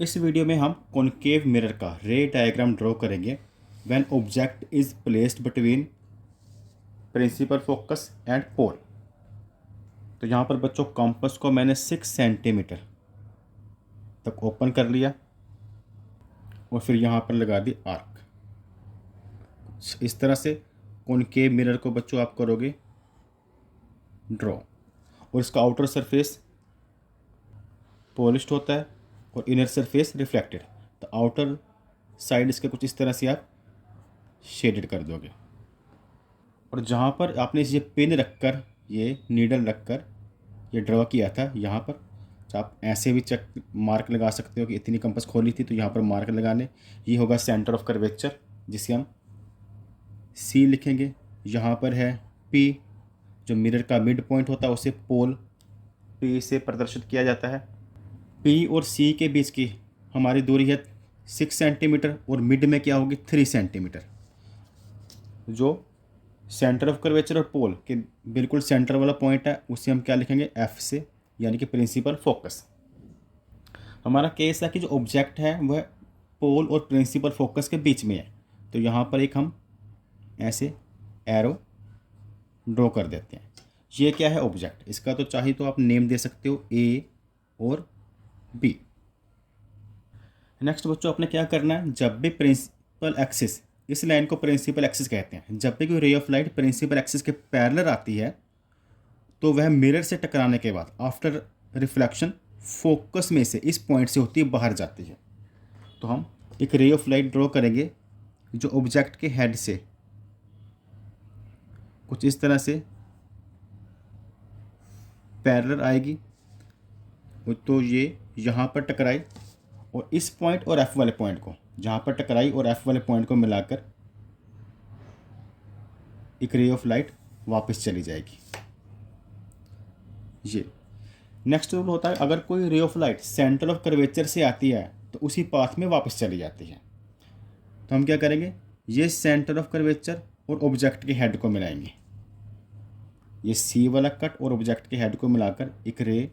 इस वीडियो में हम कॉनकेव मिरर का रे डायग्राम ड्रॉ करेंगे when object is placed between principal focus and pole. तो यहाँ पर बच्चों कंपास को मैंने 6 सेंटीमीटर तक ओपन कर लिया और फिर यहाँ पर लगा दी आर्क। इस तरह से कॉनकेव मिरर को बच्चों आप करोगे ड्रॉ, और इसका आउटर सरफेस पॉलिश्ड होता है और इनर सरफेस रिफ्लेक्टेड। तो आउटर साइड इसके कुछ इस तरह से आप शेडेड कर दोगे, और जहाँ पर आपने ये पिन रखकर ये नीडल रखकर ये ड्रॉ किया था, यहाँ पर तो आप ऐसे भी चेक मार्क लगा सकते हो कि इतनी कंपास खोली थी तो यहाँ पर मार्क लगाने। ये होगा सेंटर ऑफ कर्वेचर, जिसे हम सी लिखेंगे। यहाँ पर है पी, जो मिरर का मिड पॉइंट होता है उसे पोल पी से प्रदर्शित किया जाता है। पी और सी के बीच की हमारी दूरी है 6 सेंटीमीटर और मिड में क्या होगी 3 सेंटीमीटर। जो सेंटर ऑफ कर्वेचर और पोल के बिल्कुल सेंटर वाला पॉइंट है उसे हम क्या लिखेंगे एफ से, यानी कि प्रिंसिपल फोकस। हमारा केस है कि जो ऑब्जेक्ट है वह पोल और प्रिंसिपल फोकस के बीच में है, तो यहाँ पर एक हम ऐसे एरो ड्रॉ कर देते हैं। ये क्या है ऑब्जेक्ट, इसका तो चाहिए तो आप नेम दे सकते हो ए और बी। नेक्स्ट बच्चों आपने क्या करना है, जब भी प्रिंसिपल एक्सिस, इस लाइन को प्रिंसिपल एक्सिस कहते हैं, जब भी कोई ray of light principal axis के पैरेलल आती है तो वह मिरर से टकराने के बाद आफ्टर रिफ्लेक्शन फोकस में से इस पॉइंट से होती है बाहर जाती है। तो हम एक रे ऑफ लाइट ड्रॉ करेंगे जो ऑब्जेक्ट के हेड से कुछ इस तरह से पैरेलल आएगी, तो ये यहाँ पर टकराई और इस पॉइंट और एफ वाले पॉइंट को, जहाँ पर टकराई और एफ वाले पॉइंट को मिलाकर एक रे ऑफ लाइट वापस चली जाएगी। ये नेक्स्ट रूल होता है, अगर कोई ray of light centre of curvature से आती है तो उसी पाथ में वापस चली जाती है। तो हम क्या करेंगे, ये सेंटर ऑफ कर्वेचर और ऑब्जेक्ट के हेड को मिलाएंगे। ये सी वाला कट और ऑब्जेक्ट के हेड को मिलाकर एक रे,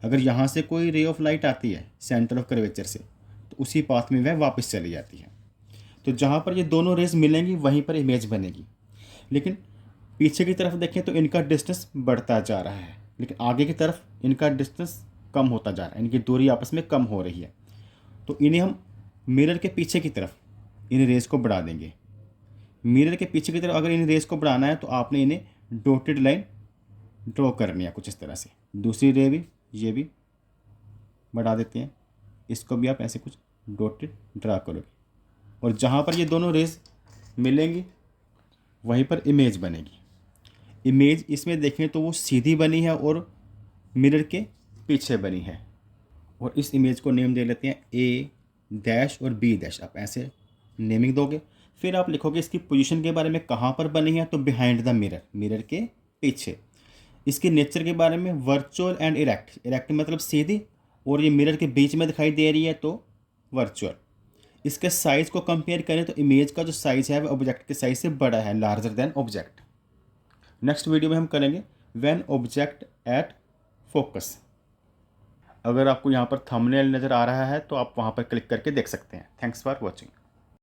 अगर यहाँ से कोई रे ऑफ लाइट आती है सेंटर ऑफ कर्वेचर से तो उसी पाथ में वह वापस चली जाती है। तो जहाँ पर ये दोनों रेज मिलेंगी वहीं पर इमेज बनेगी। लेकिन पीछे की तरफ देखें तो इनका डिस्टेंस बढ़ता जा रहा है, लेकिन आगे की तरफ इनका डिस्टेंस कम होता जा रहा है, इनकी दूरी आपस में कम हो रही है। तो इन्हें हम मिरर के पीछे की तरफ इन रेज को बढ़ा देंगे। मिरर के पीछे की तरफ अगर इन रेज को बढ़ाना है तो आपने इन्हें डॉटेड लाइन ड्रॉ करनी है कुछ इस तरह से। दूसरी रे भी, ये भी बढ़ा देते हैं, इसको भी आप ऐसे कुछ डॉटेड ड्रा करोगे, और जहाँ पर ये दोनों रेज मिलेंगी वहीं पर इमेज बनेगी। इमेज इसमें देखें तो वो सीधी बनी है और मिरर के पीछे बनी है, और इस इमेज को नेम दे लेते हैं ए डैश और बी डैश। आप ऐसे नेमिंग दोगे, फिर आप लिखोगे इसकी पोजीशन के बारे में, कहाँ पर बनी है, तो बिहाइंड द मिरर, मिरर के पीछे। इसके नेचर के बारे में वर्चुअल एंड इरेक्ट, इरेक्ट मतलब सीधी, और ये मिरर के बीच में दिखाई दे रही है तो वर्चुअल। इसके साइज़ को कंपेयर करें तो इमेज का जो साइज़ है वह ऑब्जेक्ट के साइज़ से बड़ा है, larger than object. Next video में हम करेंगे व्हेन ऑब्जेक्ट एट फोकस। अगर आपको यहाँ पर थंबनेल नज़र आ रहा है तो आप वहाँ पर क्लिक करके देख सकते हैं। Thanks for watching.